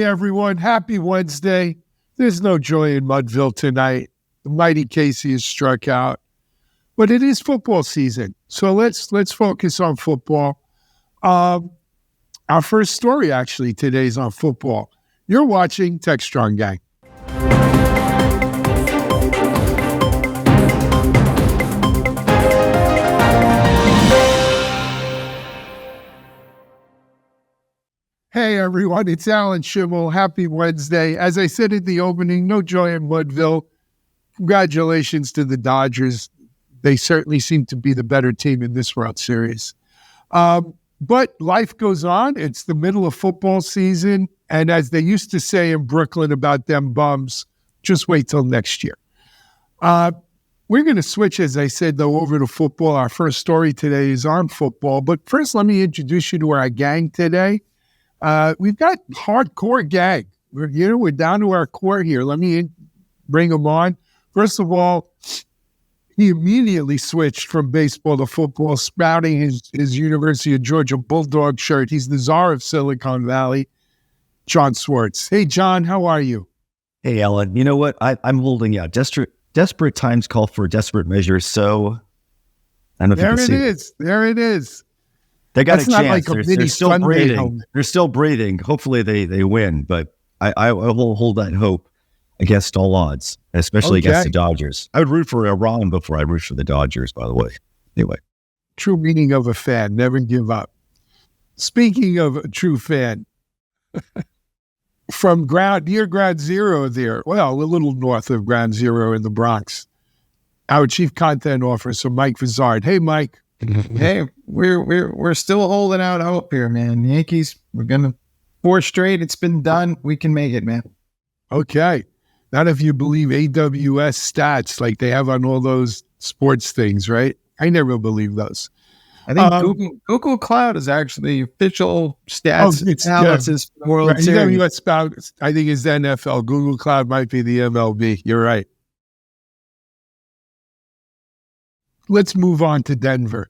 everyone. Happy Wednesday. There's no joy in Mudville tonight. The mighty Casey has struck out. But it is football season. So let's focus on football. Our first story, actually, today is on football. You're watching Techstrong, gang. Hey, everyone. It's Alan Schimmel. Happy Wednesday. As I said in the opening, no joy in Mudville. Congratulations to the Dodgers. They certainly seem to be the better team in this World Series. But life goes on. It's the middle of football season. And as they used to say in Brooklyn about them bums, just wait till next year. We're going to switch, as I said, though, over to football. Our first story today is on football. But first, let me introduce you to our gang today. We've got hardcore gang. We're down to our core here. Let me bring them on. First of all, he immediately switched from baseball to football, spouting his University of Georgia Bulldog shirt. He's the czar of Silicon Valley, Jon Swartz. Hey, John, how are you? Hey, Alan. You know what? I'm holding out. Desperate times call for desperate measures. So I don't know if you can see it. There it is. They got That's a chance. Like they're still breathing. They're still breathing. Hopefully they win, but I will hold that hope against all odds, especially against the Dodgers. I would root for Iran before I root for the Dodgers, by the way. Anyway. True meaning of a fan, never give up. Speaking of a true fan, from near Ground Zero there, well, a little north of Ground Zero in the Bronx, our chief content officer, Mike Vizard. Hey, Mike. Hey, we're still holding out hope here, man. The Yankees, we're gonna 4 straight. It's been done. We can make it, man. Okay. Not if you believe AWS stats like they have on all those sports things, right? I never believe those. I think Google Cloud is actually official stats analysis for the World Series. AWS spout, I think is NFL. Google Cloud might be the MLB. You're right. Let's move on to Denver.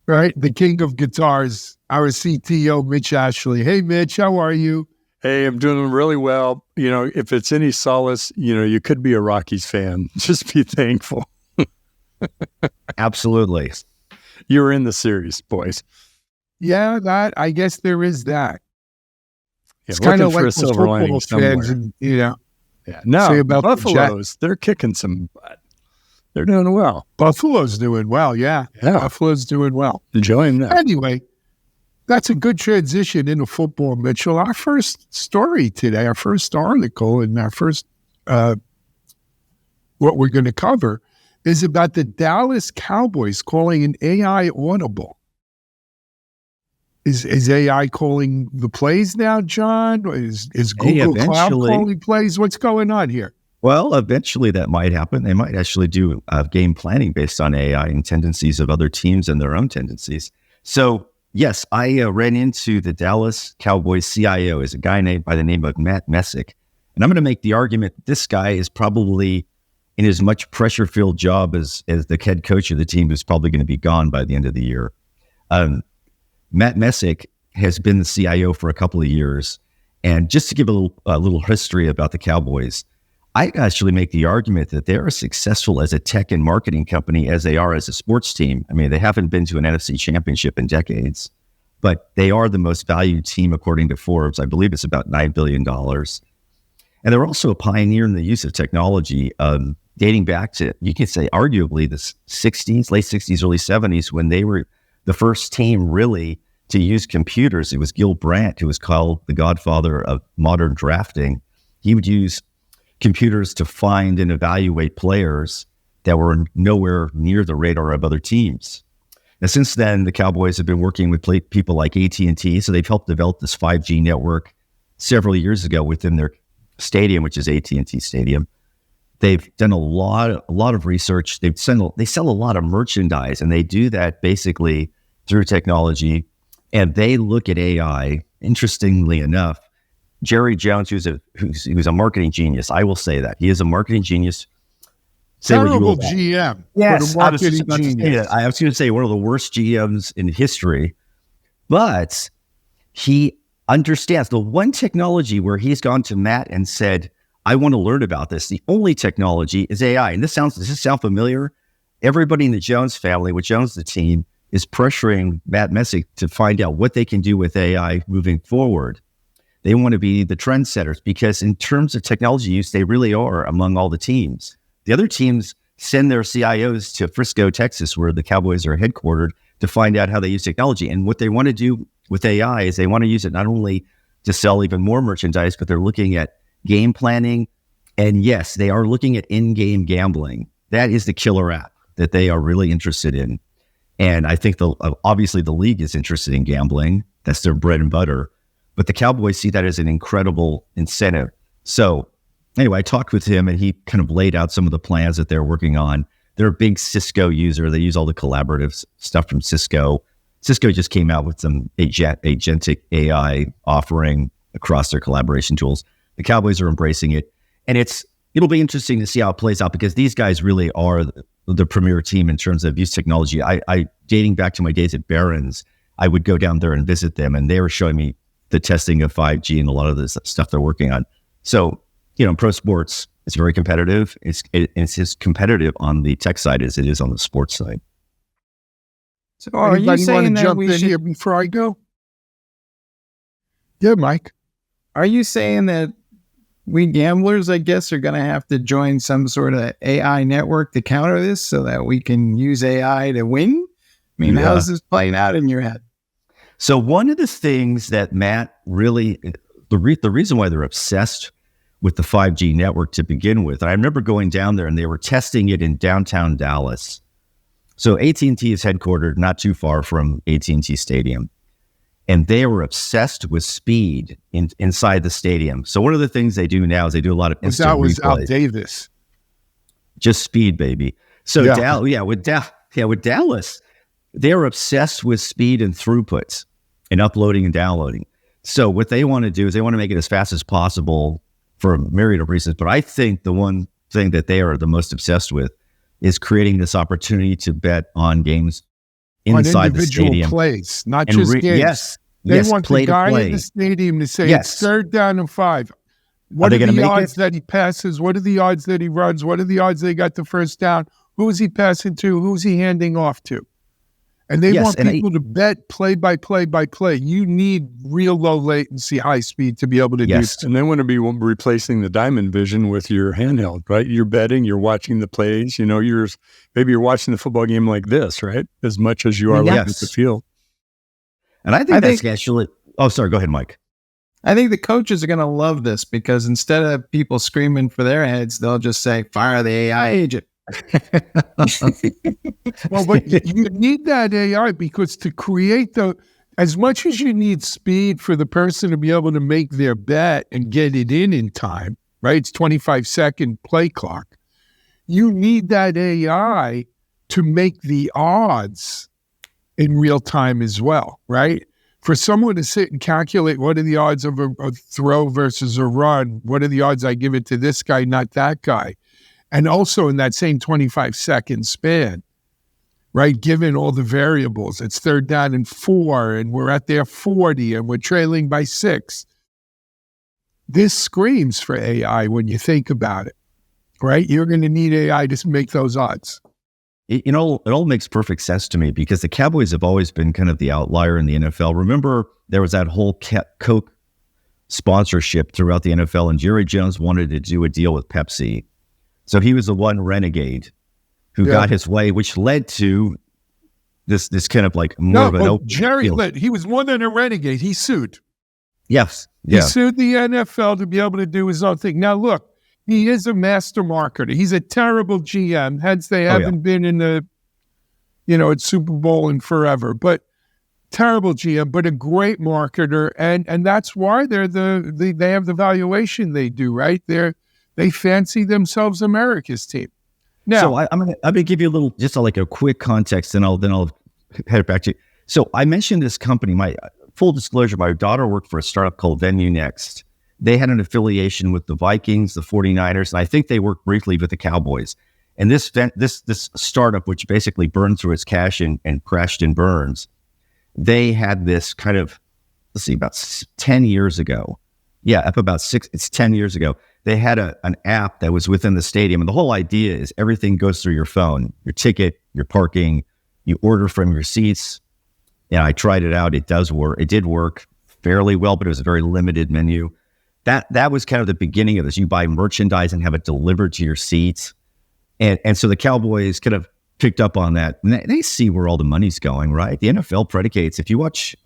Right? The king of guitars, our CTO, Mitch Ashley. Hey, Mitch, how are you? Hey, I'm doing really well. You know, if it's any solace, you could be a Rockies fan. Just be thankful. Absolutely. You're in the series, boys. Yeah, I guess there is that. Yeah, it's kind of like a silver lining somewhere. And, Yeah, no, Buffalo's, they're kicking some butt. They're doing well. Buffalo's doing well, yeah. Buffalo's doing well. Enjoying that. Anyway, that's a good transition into football, Mitchell. Our first story today, our first article, and our first what we're going to cover is about the Dallas Cowboys calling an AI audible. Is AI calling the plays now, John? Is Google Cloud calling plays? What's going on here? Well, eventually that might happen. They might actually do game planning based on AI and tendencies of other teams and their own tendencies. So, yes, I ran into the Dallas Cowboys CIO is a guy by the name of Matt Messick. And I'm going to make the argument that this guy is probably in as much pressure-filled job as the head coach of the team, who's probably going to be gone by the end of the year. Matt Messick has been the CIO for a couple of years. And just to give a little history about the Cowboys, I actually make the argument that they're as successful as a tech and marketing company as they are as a sports team. I mean, they haven't been to an NFC championship in decades, but they are the most valued team according to Forbes. I believe it's about $9 billion. And they're also a pioneer in the use of technology, dating back to, you could say, arguably the 60s, late 60s, early 70s, when they were the first team really to use computers. It was Gil Brandt, who was called the godfather of modern drafting. He would use computers to find and evaluate players that were nowhere near the radar of other teams. Now, since then, the Cowboys have been working with people like AT&T, so they've helped develop this 5G network several years ago within their stadium, which is AT&T Stadium. They've done a lot of research. They sell a lot of merchandise, and they do that basically through technology. And they look at AI. Interestingly enough, Jerry Jones, who's a marketing genius, I will say that he is a marketing genius. Terrible GM. Yes, I was going to say one of the worst GMs in history, but he understands the one technology where he's gone to Matt and said, I want to learn about this. The only technology is AI. And does this sound familiar? Everybody in the Jones family, which owns the team, is pressuring Matt Messick to find out what they can do with AI moving forward. They want to be the trendsetters because in terms of technology use, they really are among all the teams. The other teams send their CIOs to Frisco, Texas, where the Cowboys are headquartered, to find out how they use technology. And what they want to do with AI is they want to use it not only to sell even more merchandise, but they're looking at game planning. And yes, they are looking at in-game gambling. That is the killer app that they are really interested in. And I think obviously the league is interested in gambling. That's their bread and butter. But the Cowboys see that as an incredible incentive. So anyway, I talked with him and he kind of laid out some of the plans that they're working on. They're a big Cisco user. They use all the collaborative stuff from Cisco. Cisco just came out with some agentic AI offering across their collaboration tools. The Cowboys are embracing it. And it'll be interesting to see how it plays out because these guys really are the premier team in terms of use technology. I dating back to my days at Barron's, I would go down there and visit them and they were showing me the testing of 5G and a lot of the stuff they're working on. So, in pro sports, it's very competitive. It's as competitive on the tech side as it is on the sports side. So are you saying that jump we in should, here before I go? Yeah, Mike. are you saying that we gamblers, I guess, are going to have to join some sort of AI network to counter this so that we can use AI to win? I mean, how's this playing out in your head? So one of the things that Matt really, the reason why they're obsessed with the 5G network to begin with, I remember going down there and they were testing it in downtown Dallas. So AT&T is headquartered not too far from AT&T Stadium. And they were obsessed with speed inside the stadium. So one of the things they do now is they do a lot of instant That was Al replay. Davis. Just speed, baby. So Yeah. with Dallas, they're obsessed with speed and throughputs and uploading and downloading. So what they want to do is they want to make it as fast as possible for a myriad of reasons. But I think the one thing that they are the most obsessed with is creating this opportunity to bet on games inside the stadium. Plays, not just games. Yes. They yes, want play the guy to play. in the stadium to say, Yes. it's 3rd down and 5. What they are gonna the make odds it? that he passes? What are the odds that he runs? What are the odds they got the first down? Who is he passing to? Who's he handing off to? And they Yes, want and people to bet play by play by play. You need real low latency, high speed to be able to do Yes. that. And they want to be replacing the diamond vision with your handheld, right? You're betting, you're watching the plays, maybe you're watching the football game like this, right? As much as you are looking at the field. And I think that's actually, oh, sorry, go ahead, Mike. I think the coaches are going to love this because instead of people screaming for their heads, they'll just say, fire the AI agent. Well, but you need that AI because to create as much as you need speed for the person to be able to make their bet and get it in time, right? It's 25-second play clock. You need that AI to make the odds in real time as well, right? For someone to sit and calculate what are the odds of a throw versus a run, what are the odds I give it to this guy, not that guy? And also in that same 25-second span, right? Given all the variables, it's 3rd down and 4, and we're at their 40, and we're trailing by 6. This screams for AI when you think about it, right? You're going to need AI to make those odds. It all makes perfect sense to me because the Cowboys have always been kind of the outlier in the NFL. Remember, there was that whole Coke sponsorship throughout the NFL, and Jerry Jones wanted to do a deal with Pepsi. So he was the one renegade who got his way, which led to this kind of like more of an open Jerry field. he was more than a renegade. He sued. Yes. He sued the NFL to be able to do his own thing. Now, look, he is a master marketer. He's a terrible GM. Hence, they haven't been in the, at Super Bowl in forever. But terrible GM, but a great marketer, and that's why they have the valuation they do. Right? They fancy themselves America's team. Now, so I'm gonna give you a quick context, and then I'll head back to you. So I mentioned this company. My full disclosure: my daughter worked for a startup called Venue Next. They had an affiliation with the Vikings, the 49ers, and I think they worked briefly with the Cowboys. And this startup, which basically burned through its cash and crashed and burns, they had this kind of let's see, about 10 years ago. Yeah, up about it's 10 years ago. They had an app that was within the stadium. And the whole idea is everything goes through your phone, your ticket, your parking, you order from your seats. And I tried it out. It does work. It did work fairly well, but it was a very limited menu. That was kind of the beginning of this. You buy merchandise and have it delivered to your seats. And so the Cowboys kind of picked up on that. And they see where all the money's going, right? The NFL predicates, if you watch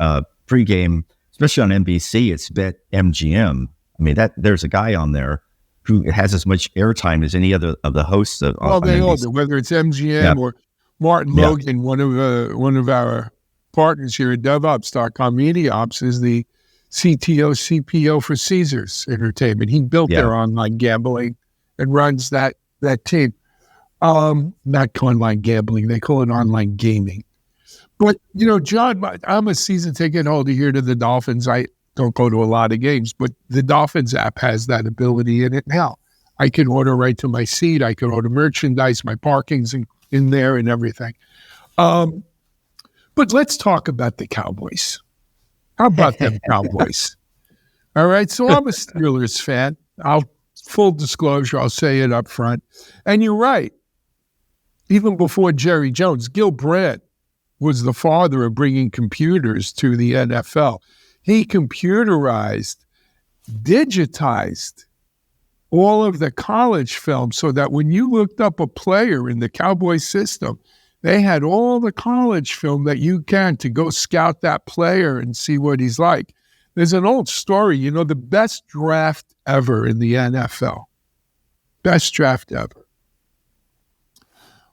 pregame, especially on NBC, it's BetMGM. I mean, there's a guy on there who has as much airtime as any other of the hosts. They all do, whether it's MGM or Martin Logan, one of our partners here at DevOps.com, Media Ops, is the CTO, CPO for Caesars Entertainment. He built their online gambling and runs that team. Not online gambling, they call it online gaming. But, John, I'm a season ticket holder here to the Dolphins. I don't go to a lot of games, but the Dolphins app has that ability in it now. I can order right to my seat. I can order merchandise. My parking's in there and everything. But let's talk about the Cowboys. How about them Cowboys? All right, so I'm a Steelers fan. Full disclosure, I'll say it up front. And you're right. Even before Jerry Jones, Gil Brandt was the father of bringing computers to the NFL. He computerized, digitized all of the college film so that when you looked up a player in the Cowboys system, they had all the college film that you can to go scout that player and see what he's like. There's an old story, the best draft ever in the NFL, best draft ever,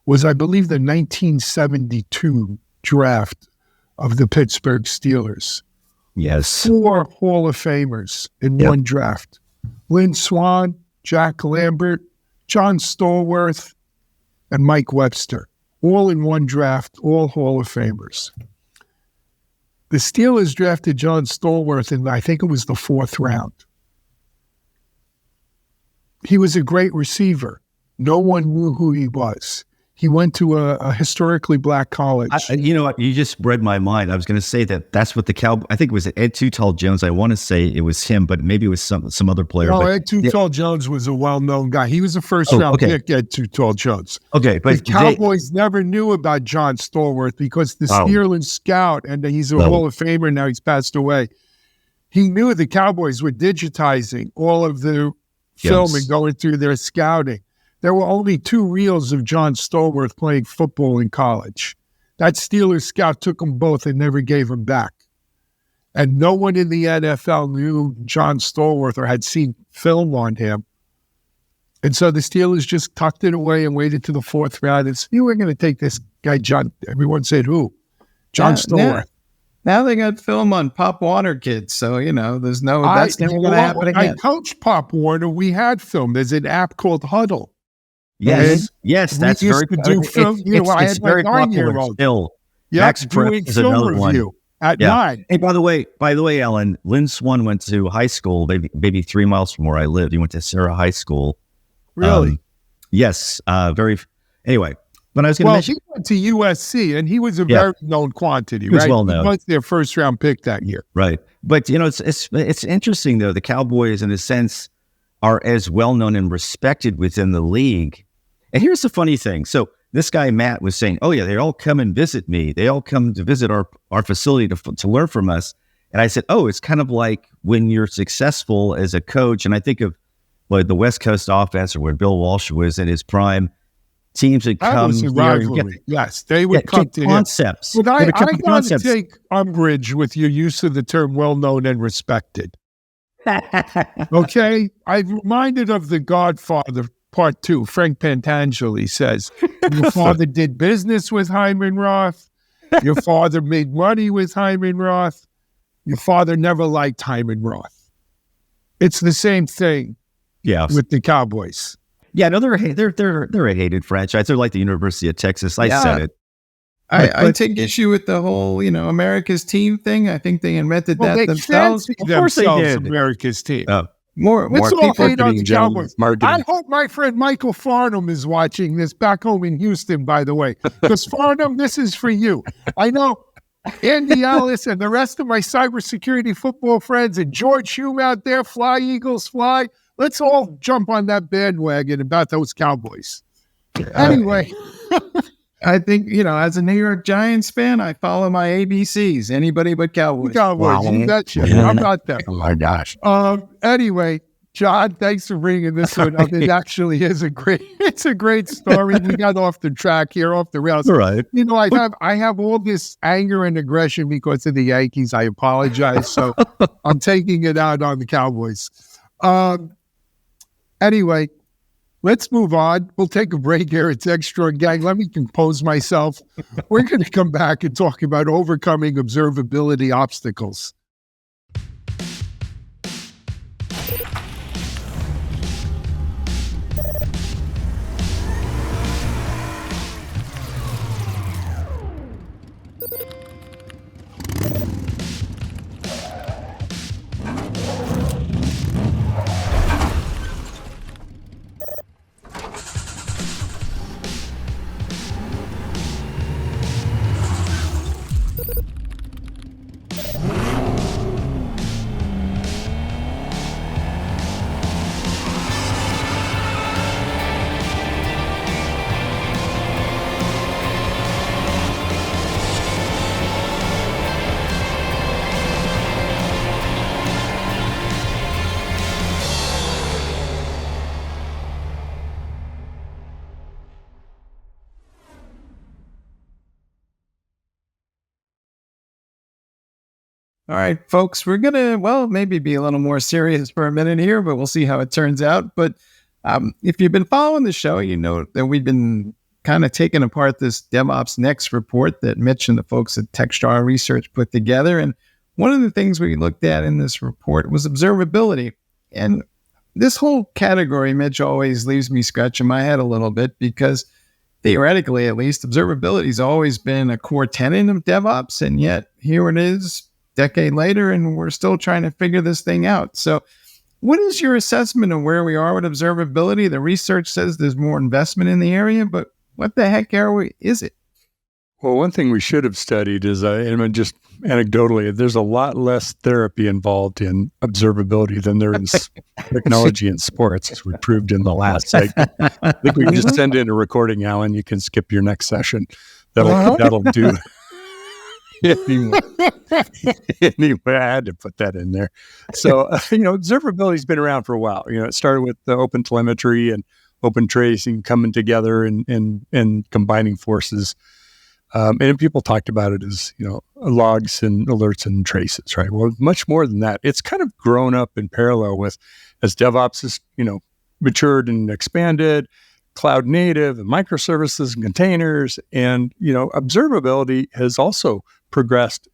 was, I believe, the 1972 draft of the Pittsburgh Steelers. Yes. 4 Hall of Famers in one draft. Lynn Swann, Jack Lambert, John Stallworth, and Mike Webster. All in one draft, all Hall of Famers. The Steelers drafted John Stallworth in, I think it was the 4th round. He was a great receiver. No one knew who he was. He went to a historically black college. You know what? You just read my mind. I was going to say that's what the Cowboys. I think it was Ed Too Tall Jones. I want to say it was him, but maybe it was some other player. No, Ed Too Tall Jones was a well-known guy. He was a first-round pick, Ed Too Tall Jones. Okay, but the Cowboys never knew about John Stallworth because the Steelers scout, and he's a Hall of Famer now. He's passed away. He knew the Cowboys were digitizing all of the film and going through their scouting. There were only 2 reels of John Stallworth playing football in college. That Steelers scout took them both and never gave them back. And no one in the NFL knew John Stallworth or had seen film on him. And so the Steelers just tucked it away and waited to the 4th round and said, we're going to take this guy, John. Everyone said, who? John Stallworth. Now they got film on Pop Warner kids. So, there's that's never going to happen again. I coached Pop Warner. We had film. There's an app called Huddle. Yes, that's very good. It's very popular still. Max Prep is another one at 9. Hey, by the way, Alan, Lynn Swann went to high school, maybe 3 miles from where I lived. He went to Sarah High School. Really? Yes. Anyway, but I was going to mention, he went to USC, and he was a very known quantity. He was well known. He was their 1st-round pick that year. Right, but it's interesting though. The Cowboys, in a sense, are as well known and respected within the league. And here's the funny thing. So this guy, Matt, was saying, oh, yeah, they all come and visit me. They all come to visit our facility to learn from us. And I said, oh, it's kind of like when you're successful as a coach. And I think of the West Coast offense or when Bill Walsh was in his prime, teams would come. Yes, they would come to concepts. But I got to take umbrage with your use of the term well-known and respected. Okay? I'm reminded of The Godfather Part 2, Frank Pantangeli says, your father did business with Hyman Roth. Your father made money with Hyman Roth. Your father never liked Hyman Roth. It's the same thing with the Cowboys. Yeah, no, they're a hated franchise. They're like the University of Texas. I said it. I take issue with the whole, America's team thing. I think they invented that themselves. Of course they did. America's team. More people hate on the Cowboys. I hope my friend Michael Farnham is watching this back home in Houston, by the way. Because Farnham, this is for you. I know Andy Ellis and the rest of my cybersecurity football friends and George Hume out there, fly Eagles fly. Let's all jump on that bandwagon about those Cowboys. Anyway. I think, as a New York Giants fan, I follow my ABCs. Anybody but Cowboys. Cowboys, you betcha. How about that? Oh my gosh. Anyway, John, thanks for bringing this one up. It actually is a great story. We got off the track here, off the rails. All right. I have all this anger and aggression because of the Yankees. I apologize. So I'm taking it out on the Cowboys. Anyway, let's move on. We'll take a break here at Techstrong, gang. Let me compose myself. We're going to come back and talk about overcoming observability obstacles. All right, folks, we're going to, maybe be a little more serious for a minute here, but we'll see how it turns out. But if you've been following the show, you know that we've been kind of taking apart this DevOps Next report that Mitch and the folks at Techstrong Research put together. And one of the things we looked at in this report was observability. And this whole category, Mitch, always leaves me scratching my head a little bit because theoretically, at least, observability has always been a core tenet of DevOps. And yet here it is, decade later, and we're still trying to figure this thing out. So what is your assessment of where we are with observability? The research says there's more investment in the area, but what the heck is it? Well, one thing we should have studied is, just anecdotally, there's a lot less therapy involved in observability than there is technology in sports, as we proved in the last segment. I think we can just send in a recording, Alan. You can skip your next session. That'll do. Anyway, I had to put that in there. So, observability's been around for a while. It started with the open telemetry and open tracing coming together and combining forces. And people talked about it as, logs and alerts and traces, right? Well, much more than that. It's kind of grown up in parallel with, as DevOps has, matured and expanded, cloud native and microservices and containers. And, observability has also progressed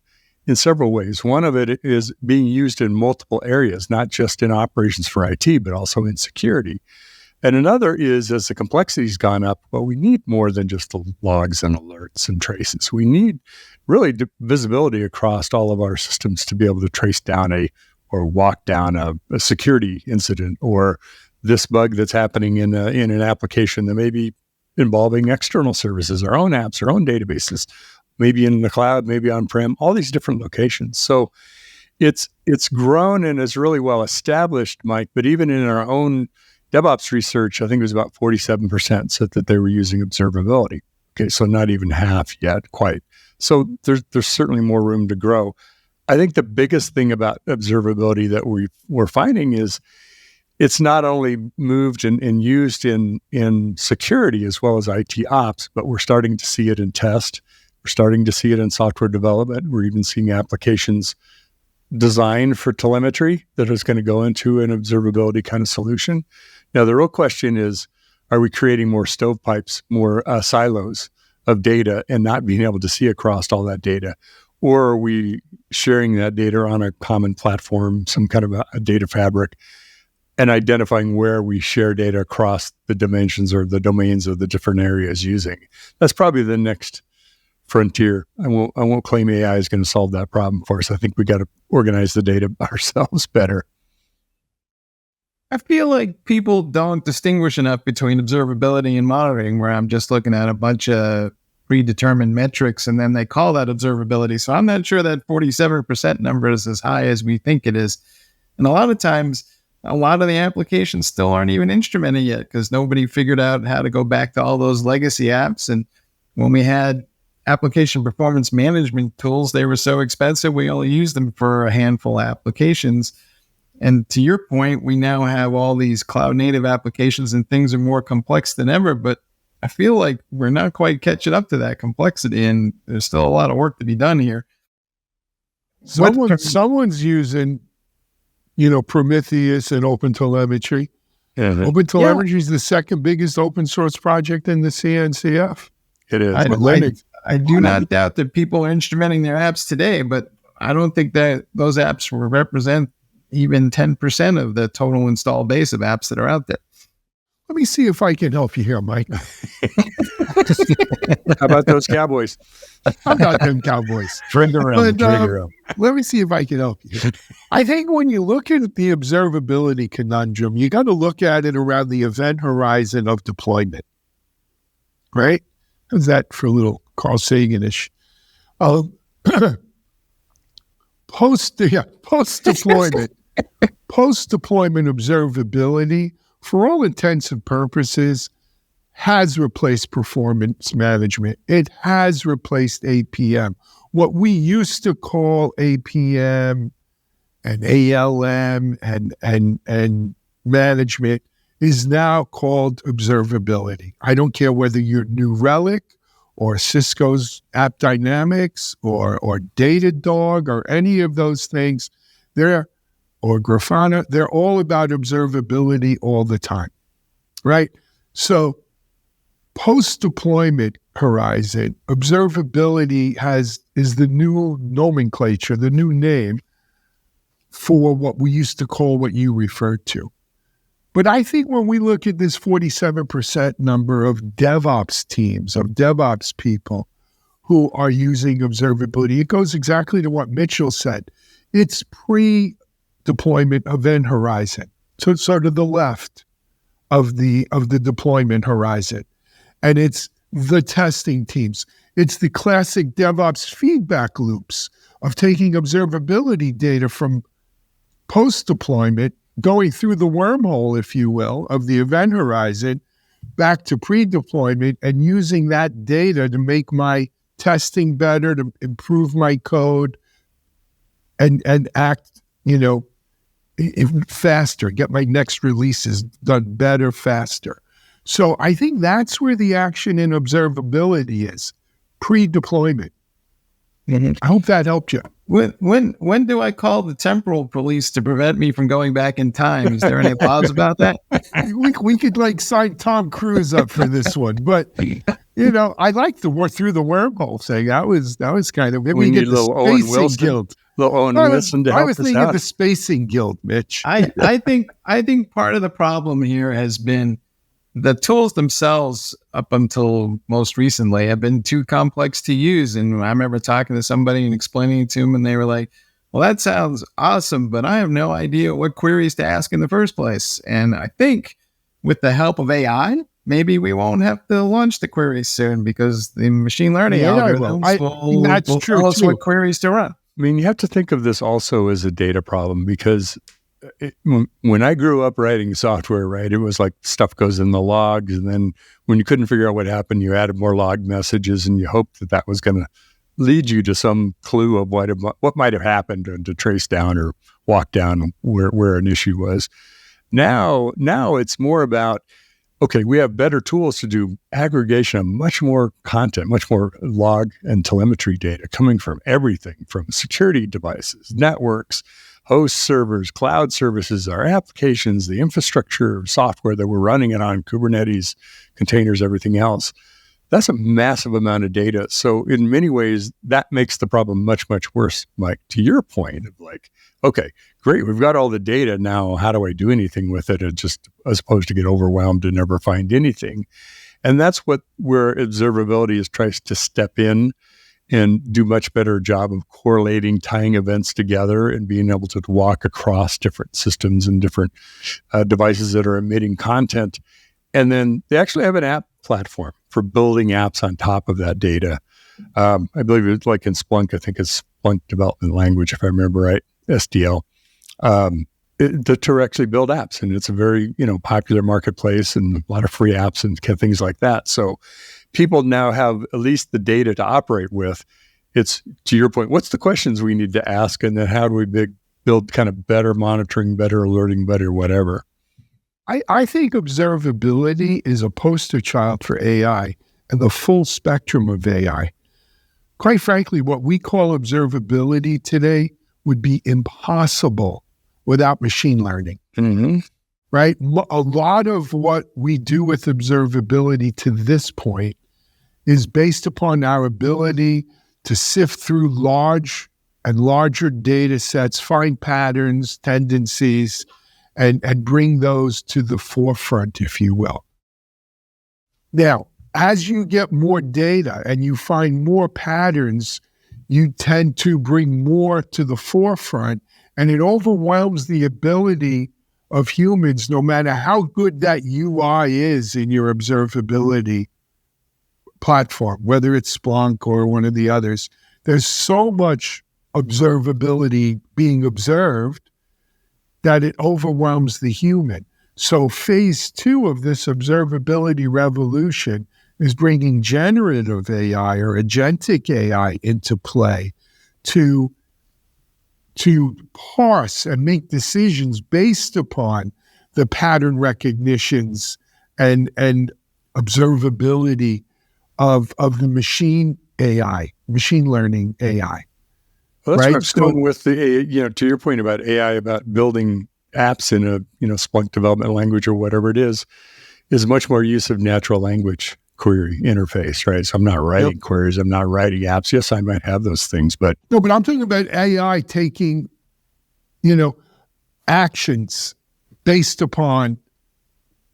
in several ways. One of it is being used in multiple areas, not just in operations for IT, but also in security. And another is, as the complexity's gone up, we need more than just the logs and alerts and traces. We need really visibility across all of our systems to be able to trace down or walk down a security incident, or this bug that's happening in an application that may be involving external services, our own apps, our own databases, maybe in the cloud, maybe on-prem, all these different locations. So it's grown and is really well established, Mike, but even in our own DevOps research, I think it was about 47% said that they were using observability. Okay, so not even half yet, quite. So there's certainly more room to grow. I think the biggest thing about observability that we're finding is it's not only moved and used in security as well as IT ops, but we're starting to see it in test. We're starting to see it in software development. We're even seeing applications designed for telemetry that is going to go into an observability kind of solution. Now, the real question is, are we creating more stovepipes, more silos of data and not being able to see across all that data? Or are we sharing that data on a common platform, some kind of a data fabric, and identifying where we share data across the dimensions or the domains of the different areas using? That's probably the next frontier. I won't claim AI is going to solve that problem for us. I think we got to organize the data ourselves better. I feel like people don't distinguish enough between observability and monitoring, where I'm just looking at a bunch of predetermined metrics, and then they call that observability. So I'm not sure that 47% number is as high as we think it is. And a lot of times, a lot of the applications still aren't even instrumented yet because nobody figured out how to go back to all those legacy apps. And when we had application performance management tools, they were so expensive, we only used them for a handful of applications. And to your point, we now have all these cloud native applications and things are more complex than ever, but I feel like we're not quite catching up to that complexity, and there's still a lot of work to be done here. Someone's using, Prometheus and OpenTelemetry. Mm-hmm. OpenTelemetry is the second biggest open source project in the CNCF. It is. I do not doubt that people are instrumenting their apps today, but I don't think that those apps will represent even 10% of the total install base of apps that are out there. Let me see if I can help you here, Mike. How about those Cowboys? How about them Cowboys? Trigger them. Let me see if I can help you. I think when you look at the observability conundrum, you got to look at it around the event horizon of deployment, right? How's that for a little Carl Sagan-ish? Post-deployment observability, for all intents and purposes, has replaced performance management. It has replaced APM. What we used to call APM and ALM and management is now called observability. I don't care whether you're New Relic or Cisco's App Dynamics or Datadog or any of those things, or Grafana, they're all about observability all the time, right? So post-deployment horizon, observability is the new nomenclature, the new name for what we used to call what you referred to. But I think when we look at this 47% number of DevOps teams, of DevOps people who are using observability, it goes exactly to what Mitchell said. It's pre-deployment event horizon. So it's sort of the left of the deployment horizon. And it's the testing teams. It's the classic DevOps feedback loops of taking observability data from post-deployment, going through the wormhole, if you will, of the event horizon back to pre-deployment and using that data to make my testing better, to improve my code and act, faster, get my next releases done better, faster. So I think that's where the action in observability is, pre-deployment. Mm-hmm. I hope that helped you. When do I call the temporal police to prevent me from going back in time? Is there any laws about that? We could sign Tom Cruise up for this one, but I like the through the wormhole thing. That was kind of we need a little Owen Wilson guild. Little Owen Wilson to help us out. I was thinking of the spacing guild, Mitch. I think part of the problem here has been the tools themselves up until most recently have been too complex to use. And I remember talking to somebody and explaining it to them, and they were like, well, that sounds awesome, but I have no idea what queries to ask in the first place. And I think with the help of AI, maybe we won't have to launch the queries soon because the machine learning algorithms will tell us what queries to run. I mean, you have to think of this also as a data problem because when I grew up writing software, right, it was like stuff goes in the logs, and then when you couldn't figure out what happened, you added more log messages, and you hoped that was going to lead you to some clue of what might have happened to trace down or walk down where an issue was. Now it's more about, okay, we have better tools to do aggregation of much more content, much more log and telemetry data coming from everything, from security devices, networks, host servers, cloud services, our applications, the infrastructure software that we're running it on, Kubernetes, containers, everything else. That's a massive amount of data. So in many ways, that makes the problem much, much worse, Mike, to your point of okay, great, we've got all the data now. How do I do anything with it? As opposed to get overwhelmed and never find anything. And that's where observability tries to step in and do much better job of correlating, tying events together, and being able to walk across different systems and different devices that are emitting content And then they actually have an app platform for building apps on top of that data. I believe it's like in Splunk, I think it's Splunk Development Language, if I remember right, SDL, to actually build apps. And it's a very, popular marketplace and a lot of free apps and things like that. So people now have at least the data to operate with. It's, to your point, what's the questions we need to ask? And then how do we build kind of better monitoring, better alerting, better whatever? I think observability is a poster child for AI and the full spectrum of AI. Quite frankly, what we call observability today would be impossible without machine learning, right? A lot of what we do with observability to this point is based upon our ability to sift through large and larger data sets, find patterns, tendencies, and bring those to the forefront, if you will. Now, as you get more data and you find more patterns, you tend to bring more to the forefront, and it overwhelms the ability of humans, no matter how good that UI is in your observability platform, whether it's Splunk or one of the others. There's so much observability being observed that it overwhelms the human. So phase 2 of this observability revolution is bringing generative AI or agentic AI into play to parse and make decisions based upon the pattern recognitions and observability of the machine learning AI. Well, that's right? where I'm going with the, to your point about AI, about building apps in a, Splunk development language or whatever it is much more use of natural language query interface, right? So I'm not writing queries, I'm not writing apps. Yes, I might have those things, but... No, but I'm talking about AI taking, actions based upon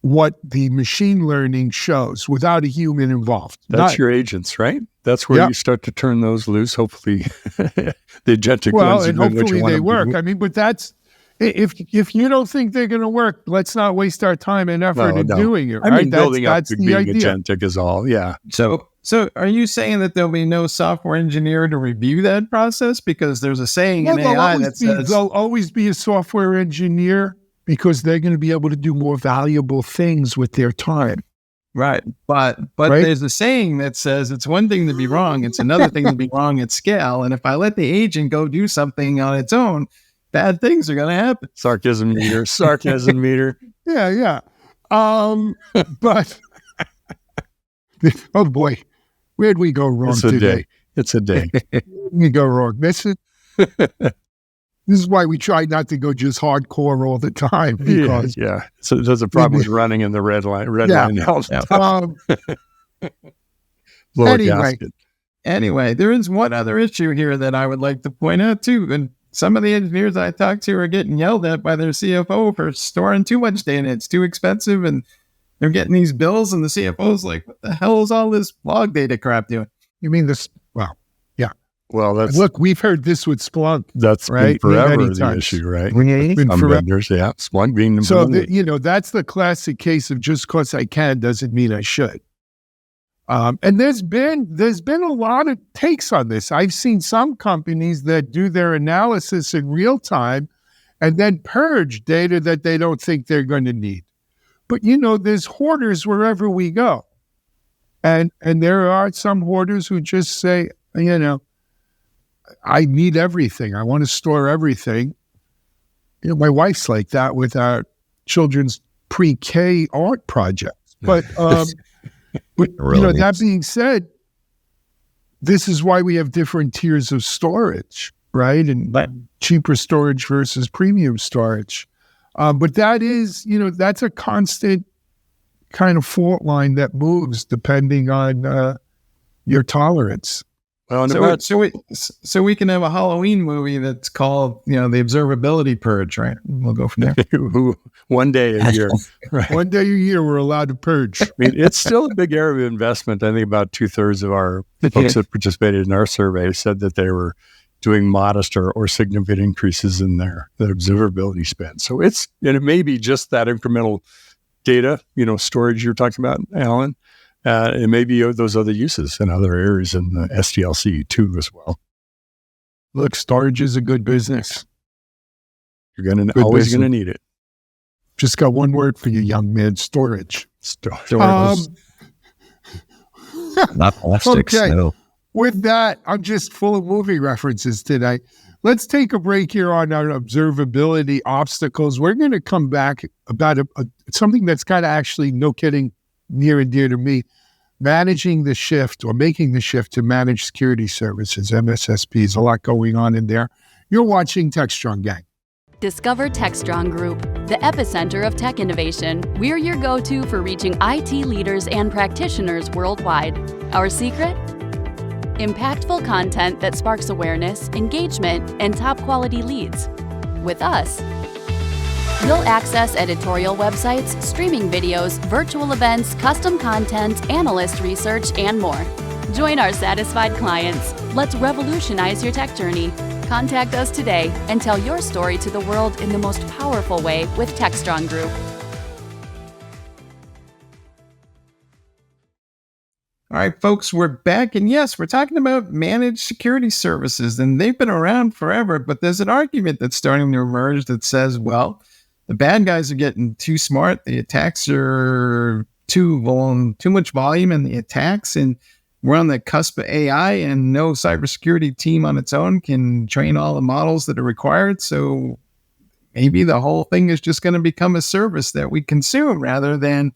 what the machine learning shows without a human involved. That's your agents, right? That's where you start to turn those loose. Hopefully, the agentic ones. And hopefully they work. I mean, but that's if you don't think they're going to work, let's not waste our time and effort in doing it. Right? I mean, building up to being idea. agentic is all. Yeah. So are you saying that there'll be no software engineer to review that process? Because there's a saying in AI that says there'll always be a software engineer because they're going to be able to do more valuable things with their time. Right. But there's a saying that says it's one thing to be wrong. It's another thing to be wrong at scale. And if I let the agent go do something on its own, bad things are going to happen. Sarcasm meter. Yeah. But, oh boy, where'd we go wrong today? It's a day. We go wrong. This is why we try not to go just hardcore all the time. Because So there's a problem with running in the red line now. Anyway, there is one other issue here that I would like to point out too. And some of the engineers I talked to are getting yelled at by their CFO for storing too much data. It's too expensive, and they're getting these bills, and the CFO's like, "What the hell is all this log data crap doing?" You mean this? Well, yeah. Well, look, we've heard this with Splunk. That's right? Been forever the issue, right? Vendors, Splunk being number one. So that's the classic case of just because I can doesn't mean I should. And there's been a lot of takes on this. I've seen some companies that do their analysis in real time and then purge data that they don't think they're going to need. But there's hoarders wherever we go, and there are some hoarders who just say, I need everything. I want to store everything. My wife's like that with our children's pre-K art projects. But really that being said, this is why we have different tiers of storage, right? And cheaper storage versus premium storage. But that is, that's a constant kind of fault line that moves depending on your tolerance. Well, so we can have a Halloween movie that's called, the Observability Purge, right? We'll go from there. One day a year, right? One day a year, we're allowed to purge. I mean, it's still a big area of investment. I think about 2/3 of our folks that participated in our survey said that they were doing modest or significant increases in their observability spend. So it may be just that incremental data, storage you're talking about, Alan, and maybe those other uses in other areas in the SDLC too as well. Look, storage is a good business. You're always going to need it. Just got one word for you, young man: storage. Storage. Not plastics. Okay. No. With that, I'm just full of movie references today. Let's take a break here on our observability obstacles. We're going to come back about something that's kind of actually, no kidding, near and dear to me, managing the shift or making the shift to managed security services, MSSPs, a lot going on in there. You're watching Techstrong, gang. Discover Techstrong Group, the epicenter of tech innovation. We're your go-to for reaching IT leaders and practitioners worldwide. Our secret? Impactful content that sparks awareness, engagement, and top-quality leads. With us, you'll access editorial websites, streaming videos, virtual events, custom content, analyst research, and more. Join our satisfied clients. Let's revolutionize your tech journey. Contact us today and tell your story to the world in the most powerful way with Techstrong Group. All right, folks, we're back. And yes, we're talking about managed security services, and they've been around forever. But there's an argument that's starting to emerge that says, well, the bad guys are getting too smart. The attacks are too much volume in the attacks. And we're on the cusp of AI, and no cybersecurity team on its own can train all the models that are required. So maybe the whole thing is just going to become a service that we consume rather than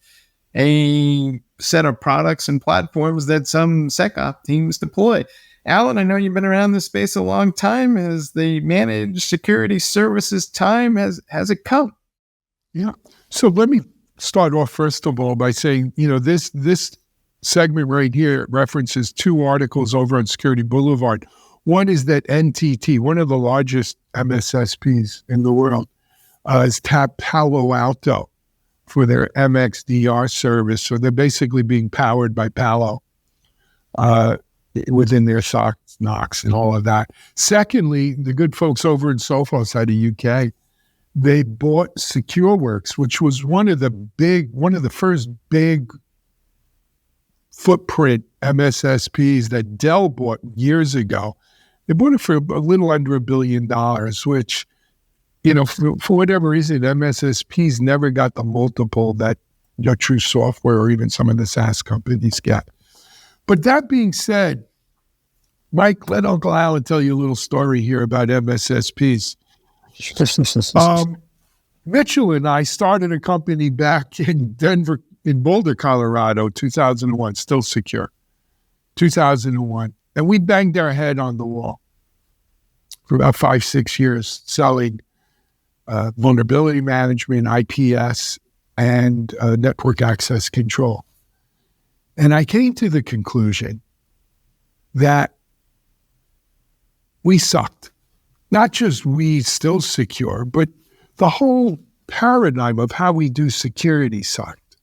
a set of products and platforms that some SecOps teams deploy. Alan, I know you've been around this space a long time. Has the managed security services time, has it come? Yeah. So let me start off, first of all, by saying, this segment right here references two articles over on Security Boulevard. One is that NTT, one of the largest MSSPs in the world, has tapped Palo Alto for their MXDR service. So they're basically being powered by Palo within their SOC, NOC, and all of that. Secondly, the good folks over in Sophos out of UK, they bought SecureWorks, which was one of the first big footprint MSSPs that Dell bought years ago. They bought it for a little under $1 billion, which, for whatever reason, MSSPs never got the multiple that your true software or even some of the SaaS companies get. But that being said, Mike, let Uncle Alan tell you a little story here about MSSPs. Mitchell and I started a company back in Boulder, Colorado, 2001, still secure, 2001. And we banged our head on the wall for about 5-6 years, selling vulnerability management, IPS, and network access control. And I came to the conclusion that we sucked. Not just we still secure, but the whole paradigm of how we do security sucked.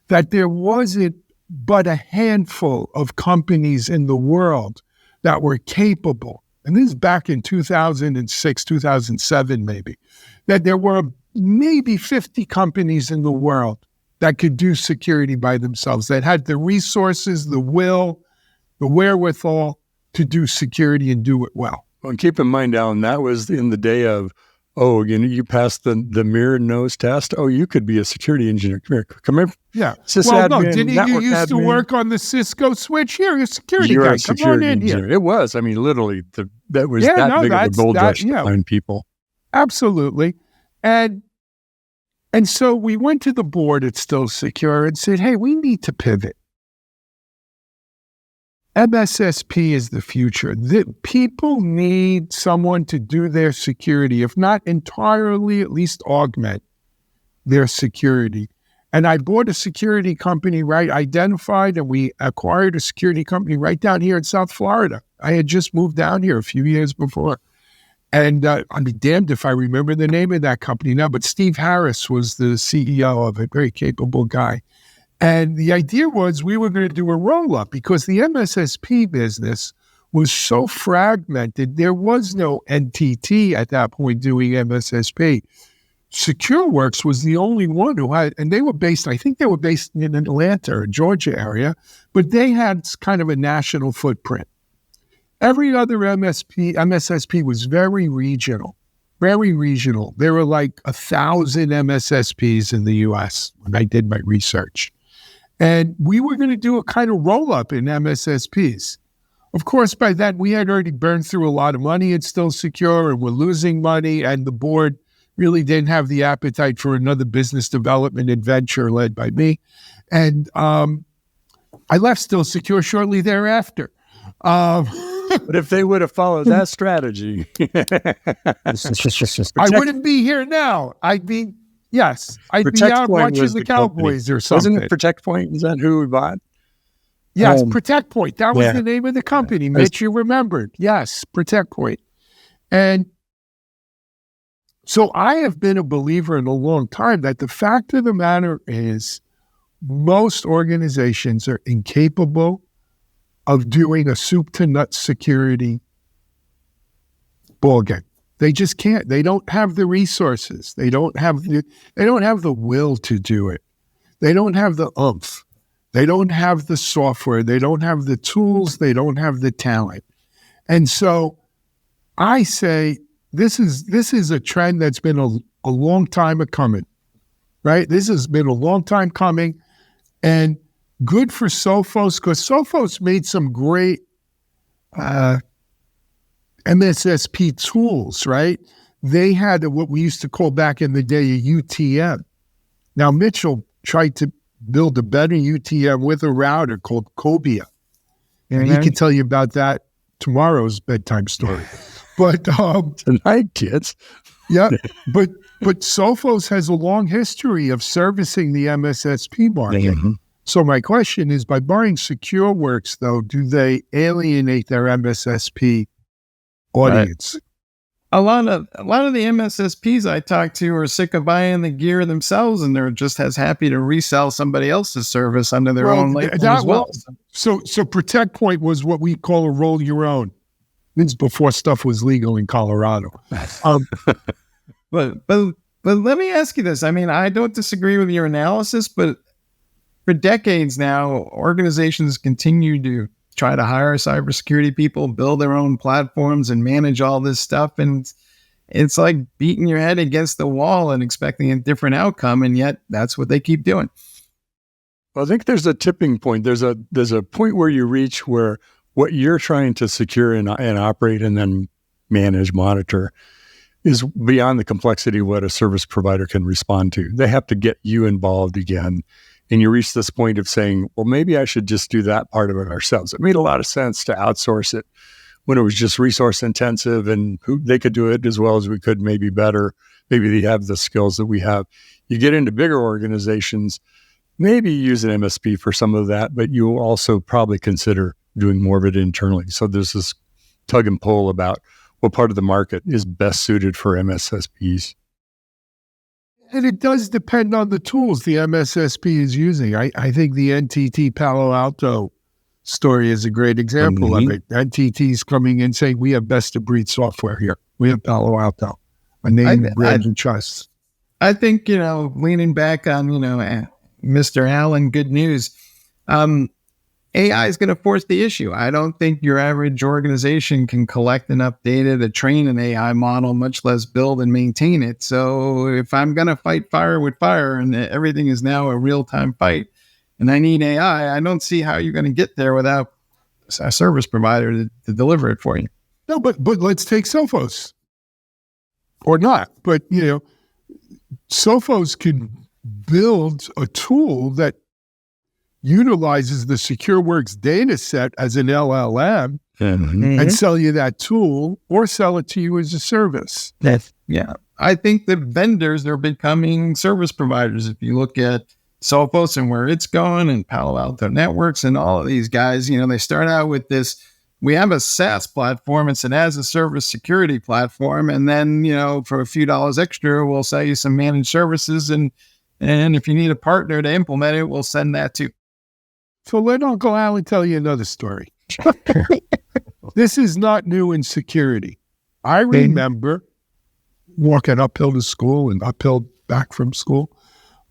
That there wasn't but a handful of companies in the world that were capable, and this is back in 2006, 2007 maybe, that there were maybe 50 companies in the world that could do security by themselves, that had the resources, the will, the wherewithal to do security and do it well. Well, and keep in mind, Alan, that was in the day of, you passed the mirror nose test. Oh, you could be a security engineer. Come here. Yeah. Sysadmin, didn't you used to work on the Cisco switch? Here, you're a security guy. Come on in engineer. here. It was. I mean, literally, that was big of a gold rush to find people. Absolutely. And so we went to the board at Still Secure and said, hey, we need to pivot. MSSP is the future. People need someone to do their security, if not entirely, at least augment their security. And I bought a security company, identified, and we acquired a security company right down here in South Florida. I had just moved down here a few years before. And I'd be damned if I remember the name of that company now, but Steve Harris was the CEO of it, very capable guy. And the idea was we were going to do a roll-up because the MSSP business was so fragmented. There was no NTT at that point doing MSSP. SecureWorks was the only one who had, and I think they were based in Atlanta or Georgia area, but they had kind of a national footprint. Every other MSSP was very regional. There were like 1,000 MSSPs in the US when I did my research. And we were going to do a kind of roll-up in MSSPs. Of course, by then we had already burned through a lot of money at Still Secure, and we're losing money, and the board really didn't have the appetite for another business development adventure led by me. And I left Still Secure shortly thereafter. But if they would have followed that strategy, I wouldn't be here now. I'd be out watching the Cowboys or something. Wasn't it Protect Point? Is that who we bought? Yes, Protect Point. That was the name of the company. Mitch, you remembered. Yes, Protect Point. And so I have been a believer in a long time that the fact of the matter is most organizations are incapable of doing a soup to nuts security ballgame. They just can't. They don't have the resources. They don't have the will to do it. They don't have the oomph. They don't have the software. They don't have the tools. They don't have the talent. And so I say this is a trend that's been a long time coming, right? This has been a long time coming, and good for Sophos, because Sophos made some great MSSP tools, right? They had what we used to call back in the day a UTM. Now, Mitchell tried to build a better UTM with a router called Cobia. And he can tell you about that tomorrow's bedtime story. But tonight, kids. Yeah, but Sophos has a long history of servicing the MSSP market. Mm-hmm. So my question is, by buying SecureWorks, though, do they alienate their MSSP audience? Right. A lot of the MSSPs I talk to are sick of buying the gear themselves, and they're just as happy to resell somebody else's service under their own label as well. So Protect Point was what we call a roll your own. This is before stuff was legal in Colorado. But let me ask you this. I mean, I don't disagree with your analysis, but for decades now, organizations continue to try to hire cybersecurity people, build their own platforms, and manage all this stuff. And it's like beating your head against the wall and expecting a different outcome. And yet that's what they keep doing. Well, I think there's a tipping point. There's a point where you reach where what you're trying to secure and operate and then manage, monitor, is beyond the complexity of what a service provider can respond to. They have to get you involved again. And you reach this point of saying, well, maybe I should just do that part of it ourselves. It made a lot of sense to outsource it when it was just resource intensive and they could do it as well as we could, maybe better. Maybe they have the skills that we have. You get into bigger organizations, maybe you use an MSP for some of that, but you'll also probably consider doing more of it internally. So there's this tug and pull about what part of the market is best suited for MSSPs. And it does depend on the tools the MSSP is using. I think the NTT Palo Alto story is a great example of it. NTT's coming in saying, we have best of breed software here. We have Palo Alto, a name, brand, and trust. I think, leaning back on, Mr. Allen, good news. AI is going to force the issue. I don't think your average organization can collect enough data to train an AI model, much less build and maintain it. So if I'm going to fight fire with fire and everything is now a real-time fight and I need AI, I don't see how you're going to get there without a service provider to deliver it for you. No, but let's take Sophos. Or not. But, Sophos can build a tool that utilizes the SecureWorks data set as an LLM and sell you that tool or sell it to you as a service. I think the vendors are becoming service providers. If you look at Sophos and where it's going and Palo Alto Networks and all of these guys, they start out with this, we have a SaaS platform. It's an as a service security platform. And then, for a few dollars extra, we'll sell you some managed services. And if you need a partner to implement it, we'll send that too. So let Uncle Allen tell you another story. This is not new in security. I remember walking uphill to school and uphill back from school.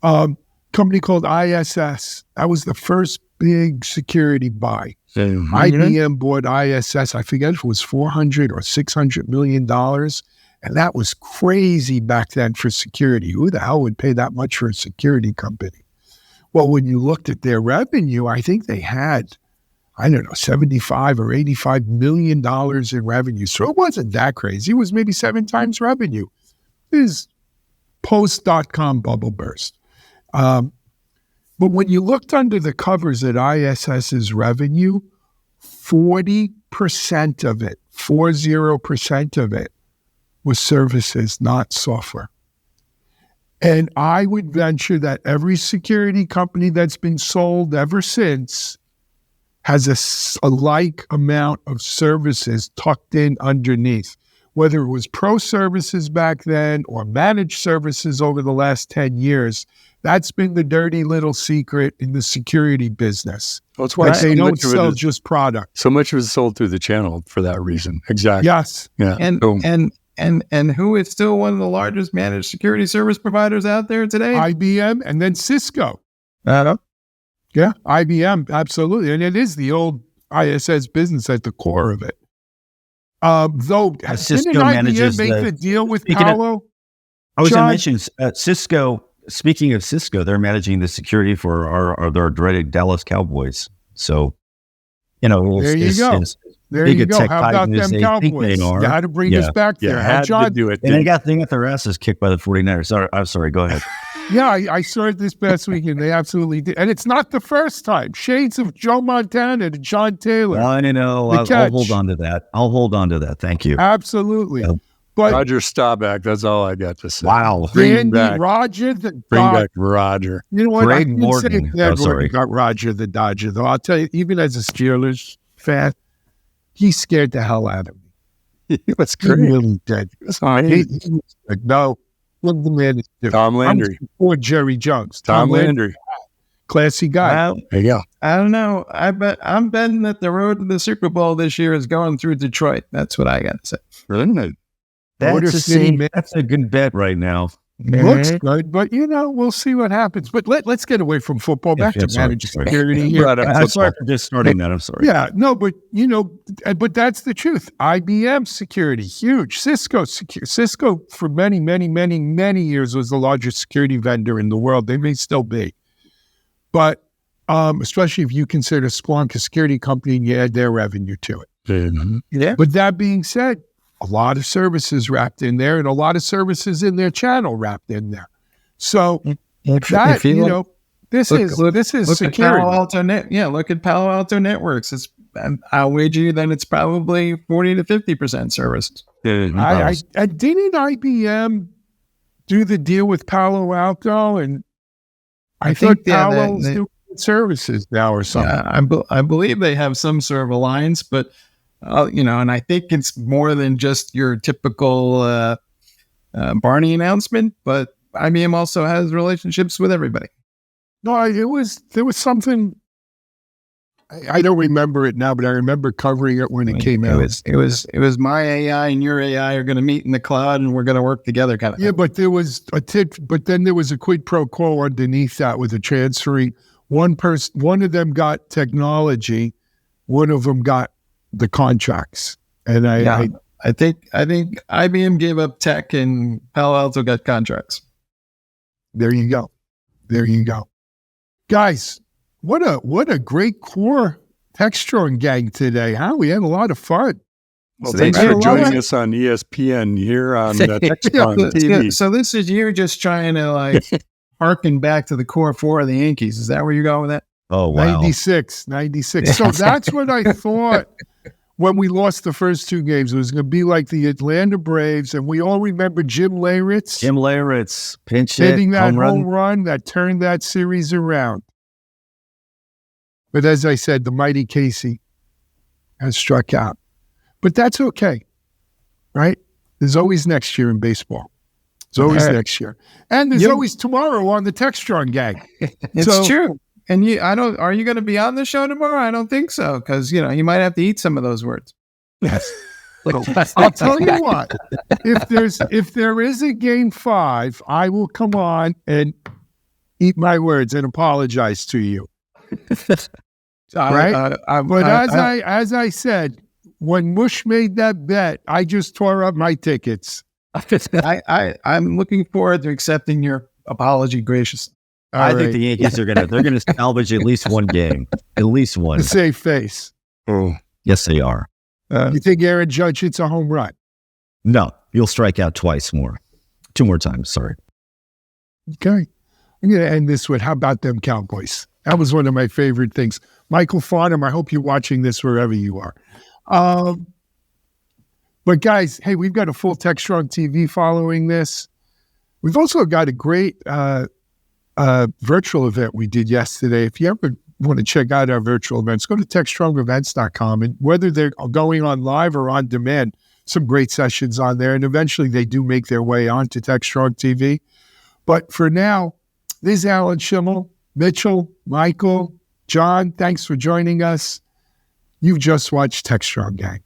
Company called ISS. That was the first big security buy. IBM bought ISS. I forget if it was $400 or $600 million. And that was crazy back then for security. Who the hell would pay that much for a security company? Well, when you looked at their revenue, I think they had, I don't know, $75 or $85 million in revenue. So it wasn't that crazy. It was maybe 7 times revenue. This is post.com bubble burst. But when you looked under the covers at ISS's revenue, 40% of it, 40% of it was services, not software. And I would venture that every security company that's been sold ever since has a like amount of services tucked in underneath, whether it was pro services back then or managed services over the last 10 years. That's been the dirty little secret in the security business. Well, that's why they don't sell just product. So much of it is sold through the channel for that reason. Exactly. Yes. Yeah. And who is still one of the largest managed security service providers out there today? IBM and then Cisco. Yeah, IBM, absolutely. And it is the old ISS business at the core of it. Though, Cisco didn't manages IBM make the deal with speaking Palo? I was going to John? mention Cisco. Speaking of Cisco, they're managing the security for our dreaded Dallas Cowboys. So, There you go. There big you a go. tech How about titan as them they think Cowboys? they are. You had to bring us back there. had John, to do it. And they got their asses kicked by the 49ers. Sorry, I'm sorry. Go ahead. yeah, I saw it this past weekend. They absolutely did. And it's not the first time. Shades of Joe Montana to John Taylor. I know. I'll hold on to that. I'll hold on to that. Thank you. Absolutely. Yeah. But Roger Staubach, that's all I got to say. Wow. Bring back Roger back Roger. You know what? Greg I didn't Morgan. say Greg sorry. Morgan got Roger the Dodger, though. I'll tell you, even as a Steelers fan, he scared the hell out of me. That's He great. really did. That's fine. He was like, no, look the man is different. Tom Landry. Or Jerry Jones. Tom Landry. Classy guy. Well, There you go. I don't know. I'm betting that the road to the Super Bowl this year is going through Detroit. That's what I got to say. Really? Motor City, man. That's a good bet right now. Looks good, but we'll see what happens. But let's get away from football back to managed security here. I'm sorry for just starting that. I'm sorry. Yeah, no, but but that's the truth. IBM security, huge. Cisco for many, many, many, many years was the largest security vendor in the world. They may still be, but especially if you consider Splunk a security company and you add their revenue to it. Mm-hmm. Yeah. But that being said, a lot of services wrapped in there, and a lot of services in their channel wrapped in there. So this is security. Palo Alto look at Palo Alto Networks. I'll wager you that it's probably 40 to 50% services. Didn't IBM do the deal with Palo Alto? And I thought Palo's doing services now or something. Yeah, I believe they have some sort of alliance, but and I think it's more than just your typical Barney announcement, but IBM also has relationships with everybody. No, there was something. I don't remember it now, but I remember covering it when it came out. It was my AI and your AI are going to meet in the cloud and we're going to work together kind of thing. Yeah, but there was but then there was a quid pro quo underneath that with the transferring. One of them got technology, one of them got the contracts. And I think IBM gave up tech and Palo Alto got contracts. There you go. Guys, what a great core Techstrong gang today, huh? We had a lot of fun. Well, thanks for joining us on ESPN here on Techstrong TV. So this is you just trying to harken back to the core four of the Yankees. Is that where you're going with that? Oh, wow. 96. So that's what I thought when we lost the first 2 games. It was going to be like the Atlanta Braves, and we all remember Jim Leyritz. Pinch hit, hitting that home home run that turned that series around. But as I said, the mighty Casey has struck out. But that's okay, right? There's always next year in baseball. There's always next year. And there's always tomorrow on the Techstrong gang. It's true. And are you going to be on the show tomorrow? I don't think so. Because, you might have to eat some of those words. Yes. I'll tell you what. If there is a game 5, I will come on and eat my words and apologize to you. Right? But as I said, when Mush made that bet, I just tore up my tickets. I'm looking forward to accepting your apology graciously. I think the Yankees are gonna salvage at least one game, at least one. To save face. Yes, they are. You think Aaron Judge hits a home run? No, you'll strike out 2 more times. Sorry. Okay. I'm going to end this with, how about them Cowboys? That was one of my favorite things. Michael Farnham, I hope you're watching this wherever you are. But guys, hey, we've got a full Techstrong TV following this. We've also got a great virtual event we did yesterday. If you ever want to check out our virtual events, go to techstrongevents.com, and whether they're going on live or on demand, some great sessions on there, and eventually they do make their way onto Techstrong TV. But for now, this is Alan Schimmel, Mitchell, Michael, Jon, thanks for joining us. You've just watched Techstrong, gang.